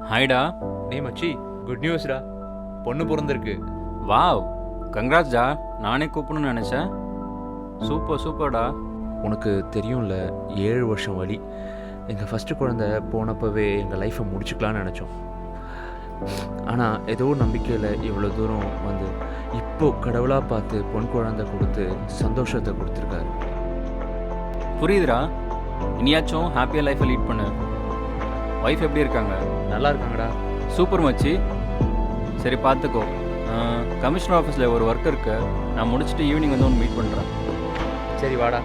ஹாய்டா. டேய் மச்சி, குட் நியூஸ்டா, பொண்ணு பிறந்திருக்கு. வாவ், கங்க்ராட்ஸ்டா. நானே கூப்பிடணும்னு நினச்சேன். சூப்பர் சூப்பர்டா. உனக்கு தெரியும்ல, 7 வருஷம் வழி. எங்கள் ஃபஸ்ட்டு குழந்தை போனப்பவே எங்கள் லைஃப்பை முடிச்சுக்கலான்னு நினச்சோம். ஆனால் ஏதோ நம்பிக்கையில் இவ்வளோ தூரம் வந்து இப்போ கடவுளாக பார்த்து பொன் குழந்தை கொடுத்து சந்தோஷத்தை கொடுத்துருக்காரு. புரியுதுடா. இனியாச்சும் ஹாப்பியாக லைஃப்பை லீட் பண்ணு. ஒய்ஃப் எப்படி இருக்காங்க? நல்லா இருக்காங்கடா. சூப்பர் மச்சி. சரி பார்த்துக்கோ. கமிஷனர் ஆஃபீஸில் ஒரு ஒர்க் இருக்கு. நான் முடிச்சுட்டு ஈவினிங் வந்து ஒன்று மீட் பண்ணுறேன். சரி வாடா.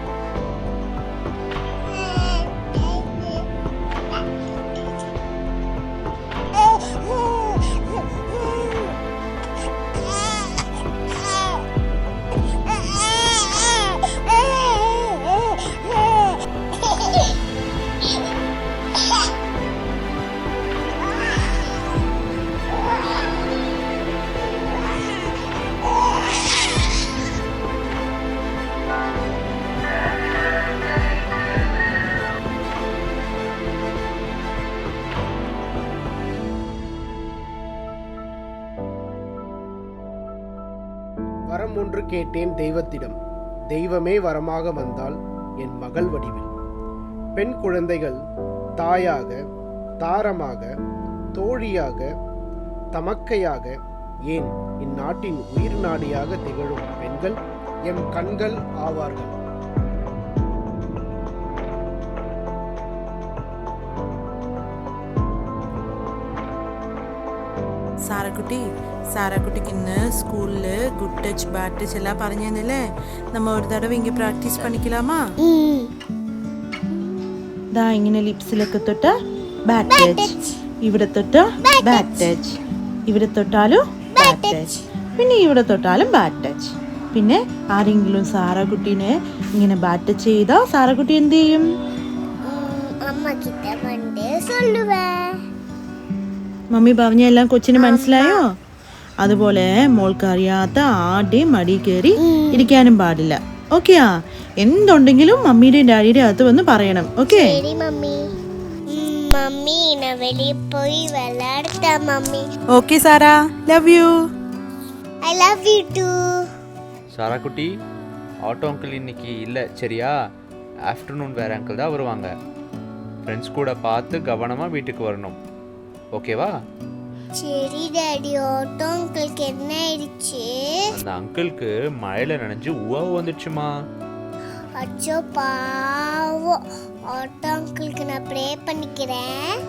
வரம் ஒன்று கேட்டேன் தெய்வத்திடம், தெய்வமே வரமாக வந்தால் என் மகள் வடிவில். பெண் குழந்தைகள் தாயாக, தாரமாக, தோழியாக, தமக்கையாக, ஏன் இந்நாட்டின் உயிர் நாடியாக திகழும் பெண்கள் எம் கண்கள் ஆவார்கள். സാറാക്കുട്ടിക്ക് ഇന്ന് സ്കൂളിൽ ഗുഡ് ടച്ച് ബാഡ് ടച്ച് എല്ലാം പറഞ്ഞു തന്നില്ലേ? നമ്മ ഒരു തടവ ഇങ്ങനെ പ്രാക്ടീസ് പണിക്കലാമാ? ദാ ഇങ്ങനെ ലിപ്സിലൊക്കെ തൊട്ട ബാഡ് ടച്ച്, ഇവിടെ തൊട്ട ബാഡ് ടച്ച്, ഇവിടെ തൊട്ടാലും ബാഡ് ടച്ച്, പിന്നെ ഇവിടെ തൊട്ടാലും ബാഡ് ടച്ച്. പിന്നെ ആരെങ്കിലും സാറാക്കുട്ടീനെ ഇങ്ങനെ ബാഡ് ടച്ച് ചെയ്താ സാറാക്കുട്ടി എന്ത് ചെയ്യും? മമ്മി പറഞ്ഞ എല്ലാം കൊച്ചിന് മനസ്സിലായോ? അതുപോലെ മോൾക്ക് അറിയാത്ത ആരുടെയും മടി കയറി ഇരിക്കാനും പാടില്ല. ഓക്കെയാ? എന്തുണ്ടെങ്കിലും മമ്മിയുടെ ഡാഡിയുടെ അകത്ത് വന്ന് പറയണം. Okay? Okay Sara, love you. I love you too. Sara குட்டி, ஆட்டோ அங்கிள் இன்னைக்கு இல்லை சரியா? ஆஃப்டர்நூன் வேறு அங்கிள் தான் வருவாங்க. ஃப்ரெண்ட்ஸ் கூட பார்த்து கவனமாக வீட்டுக்கு வரணும். ஓகேவா? சரி டாடி. ஆட்டோ அங்கிளுக்கு என்ன ஆயிடுச்சு? அந்த அங்கிளுக்கு மழையில நனைஞ்சு உவாவு வந்துடுச்சுமா. அச்சோ பாவம். ஆட்டோ அங்கிளுக்கு நான் ப்ரே பண்ணிக்கிறேன்.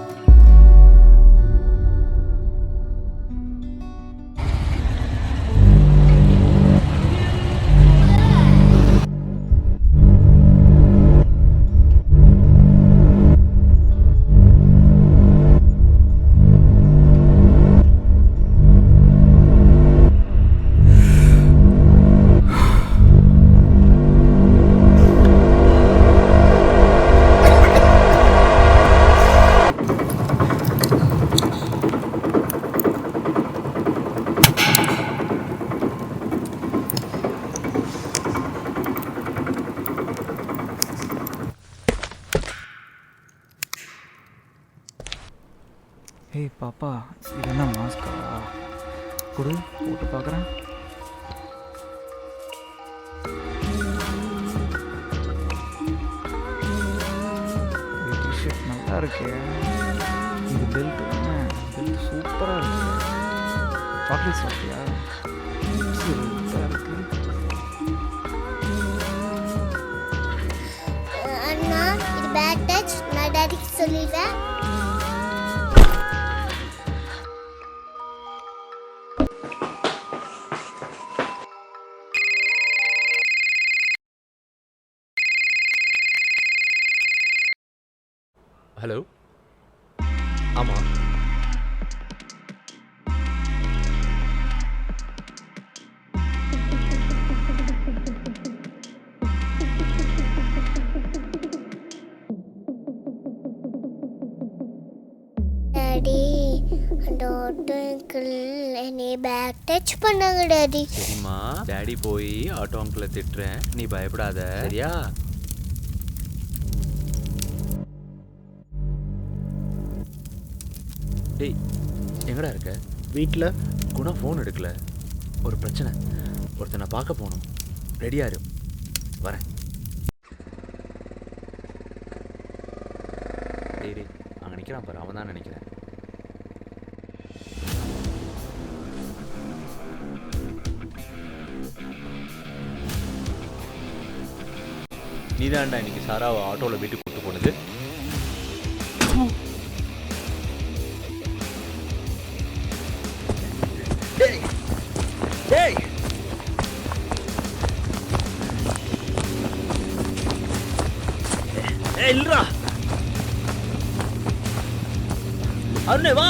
ஏய் பாப்பா, இது என்ன மாஸ்கா? கொடு, போட்டு பார்க்குறேன். டிஷர்ட் நல்லா இருக்கு. இது பெல்ட் என்ன? பெல்ட் சூப்பராக இருக்கு. சாக்லேட் சாப்பிட்டியா? சூப்பராக இருக்கு. அண்ணா, இது பேட் டச். நான் டாடிக்கு சொல்லிடுறேன். ஹலோ, ஆமாம். டாடி, அந்த ஆட்டோ அங்கிள் என்னை பேக் டச் பண்ணாங்க டாடி. சரிம்மா, டாடி போய் ஆட்டோ அங்கிளை திட்டுறேன், நீ பயப்படாத சரியா? டேய் எங்கடா இருக்க? வீட்டில். குணா ஃபோன் எடுக்கல. ஒரு பிரச்சனை. ஒருத்தனை பார்க்க போகணும். ரெடியாக இரு, வரேன். டேய் டேய் அங்கே நிற்கிறான் பாரு, அவன் தான் நினைக்கிறேன். நீதான்டா இன்னைக்கு சாராவை ஆட்டோவில் வீட்டுக்கு கூட்டு போனது? டேய் இல்லடா அருணே வா.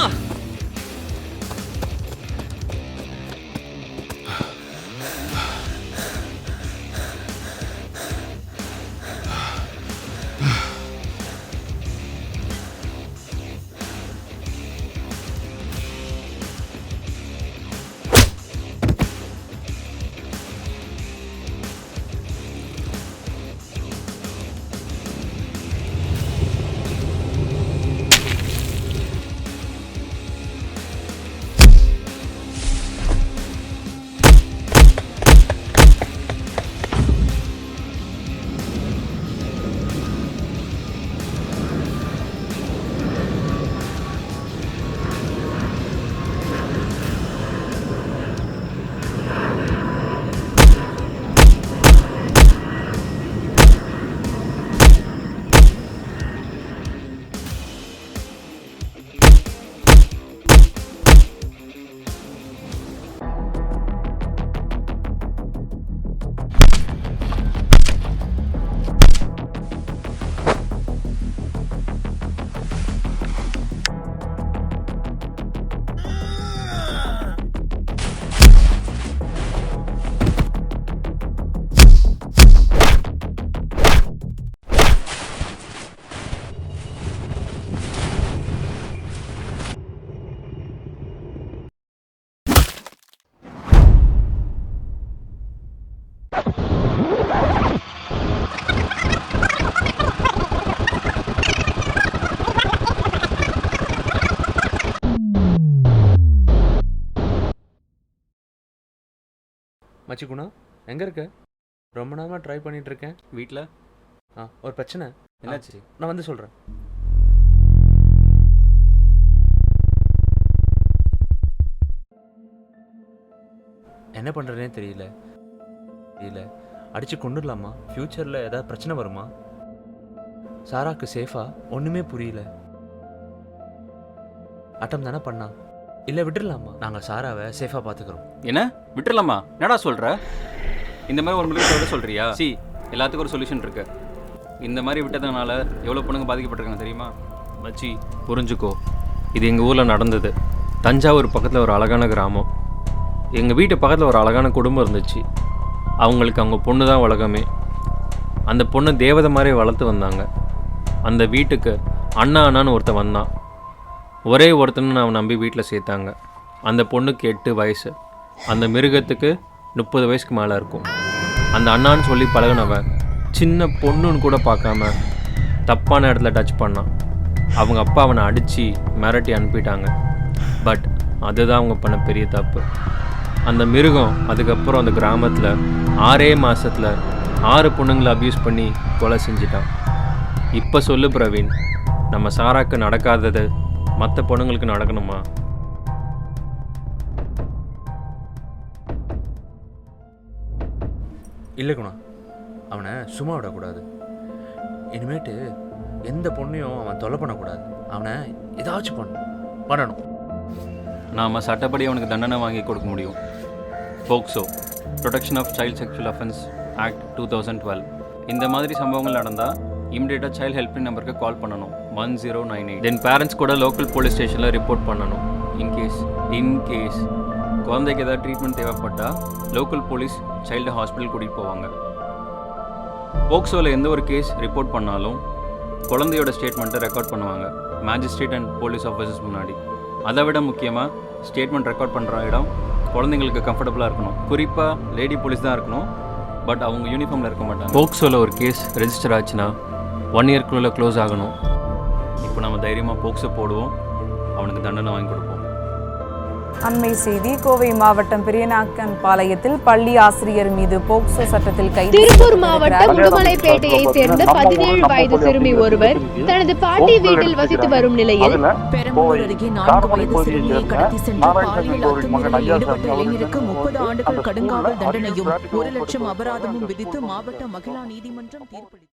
மச்சி குணா எங்கே இருக்க? ரொம்ப நேரமாக ட்ரை பண்ணிகிட்ருக்கேன். வீட்டில். ஒரு பிரச்சனை. என்னாச்சு? நான் வந்து சொல்கிறேன். என்ன பண்ணுறதுனே தெரியல. அடித்து கொண்டுடலாமா? ஃப்யூச்சரில் ஏதாவது பிரச்சனை வருமா? சாராக்கு சேஃபா? ஒன்றுமே புரியல. அட்டம் தானே பண்ணா? இல்லை விட்டுடலாமா? நாங்கள் சாராவை சேஃபாக பார்த்துக்குறோம். என்ன விட்டுறலாமா? என்னடா சொல்கிற? இந்த மாதிரி ஒரு முடிவு சொல்ல சொல்கிறியா? சி, எல்லாத்துக்கும் ஒரு சொல்யூஷன் இருக்கு. இந்த மாதிரி விட்டதுனால எவ்வளோ பொண்ணுங்க பாதிக்கப்பட்டிருக்காங்க தெரியுமா? மச்சி புரிஞ்சுக்கோ, இது எங்கள் ஊரில் நடந்தது. தஞ்சாவூர் பக்கத்தில் ஒரு அழகான கிராமம். எங்கள் வீட்டு பக்கத்தில் ஒரு அழகான குடும்பம் இருந்துச்சு. அவங்களுக்கு அவங்க பொண்ணு தான் உலகமே. அந்த பொண்ணு தேவதை மாதிரி வளர்த்து வந்தாங்க. அந்த வீட்டுக்கு அண்ணான்னு ஒருத்தன் வந்தான். ஒரே ஒருத்தன்னு அவன் நம்பி வீட்டில் சேர்த்தாங்க. அந்த பொண்ணுக்கு 8 வயசு. அந்த மிருகத்துக்கு 30 வயசுக்கு மேலே இருக்கும். அந்த அண்ணான்னு சொல்லி பழகினவன் சின்ன பொண்ணுன்னு கூட பார்க்காம தப்பான இடத்துல டச் பண்ணான். அவங்க அப்பா அவனை அடித்து மிரட்டி அனுப்பிட்டாங்க. பட் அதுதான் அவங்க பண்ண பெரிய தப்பு. அந்த மிருகம் அதுக்கப்புறம் அந்த கிராமத்தில் 6 மாதத்தில் 6 பொண்ணுங்களை அப்யூஸ் பண்ணி கொலை செஞ்சிட்டான். இப்போ சொல்லு பிரவீன், நம்ம சாராக்கு நடக்காதது மற்ற பொண்ணுங்களுக்கு நடக்கணுமா? இல்லை குணா, அவனை சும்மா விடக்கூடாது. இனிமேட்டு எந்த பொண்ணையும் அவன் தொலை பண்ணக்கூடாது. அவனை ஏதாச்சும் பண்ணணும். நாம் சட்டப்படி அவனுக்கு தண்டனை வாங்கி கொடுக்க முடியும். POCSO, protection of child sexual offence act 2012. இந்த மாதிரி சம்பவங்கள் நடந்தால் இமிடியேட்டாக சைல்டு ஹெல்ப்லைன் நம்பருக்கு கால் பண்ணணும், 1098. தென் பேரண்ட்ஸ் கூட லோக்கல் போலீஸ் ஸ்டேஷனில் ரிப்போர்ட் பண்ணணும். இன்கேஸ் குழந்தைக்கு ஏதாவது ட்ரீட்மெண்ட் தேவைப்பட்டால் லோக்கல் போலீஸ் சைல்டு ஹாஸ்பிட்டல் கூட்டிகிட்டு போவாங்க. போக்சோவில் எந்த ஒரு கேஸ் ரிப்போர்ட் பண்ணாலும் குழந்தையோட ஸ்டேட்மெண்ட்டை ரெக்கார்ட் பண்ணுவாங்க மேஜிஸ்ட்ரேட் அண்ட் போலீஸ் ஆஃபீஸர்ஸ் முன்னாடி. அதை விட முக்கியமாக ஸ்டேட்மெண்ட் ரெக்கார்ட் பண்ணுற இடம் குழந்தைங்களுக்கு கம்ஃபர்டபுளாக இருக்கணும். குறிப்பாக லேடி போலீஸ் தான் இருக்கணும். பட் அவங்க யூனிஃபார்மில் இருக்க மாட்டாங்க. போக்சோவில் ஒரு கேஸ் ரெஜிஸ்டர் ஆச்சுன்னா 1 இயர்க்குள்ளே க்ளோஸ் ஆகணும். இப்போ நம்ம தைரியமாக போக்சோ போடுவோம். அவனுக்கு தண்டனை வாங்கி கொடுப்போம். அண்மை செய்தி: கோவை மாவட்டம் பெரியநாயக்கன் பாளையத்தில் பள்ளி ஆசிரியர் மீது போக்சோ சட்டத்தில் கைது. திருப்பூர் மாவட்டம் உடுமலைப்பேட்டையை சேர்ந்த 17 வயது சிறுமி ஒருவர் தனது பாட்டி வீட்டில் வசித்து வரும் நிலையில் பெரம்பலூர் அருகே 4 வயது சிறுமியை கடத்தி சென்று பாலியல் அத்துமீறலில் ஈடுபட்ட இளைஞருக்கு 30 ஆண்டுகள் கடுங்காவல் தண்டனையும் 1 லட்சம் அபராதமும் விதித்து மாவட்ட மகிழா நீதிமன்றம் தீர்ப்பளித்தது.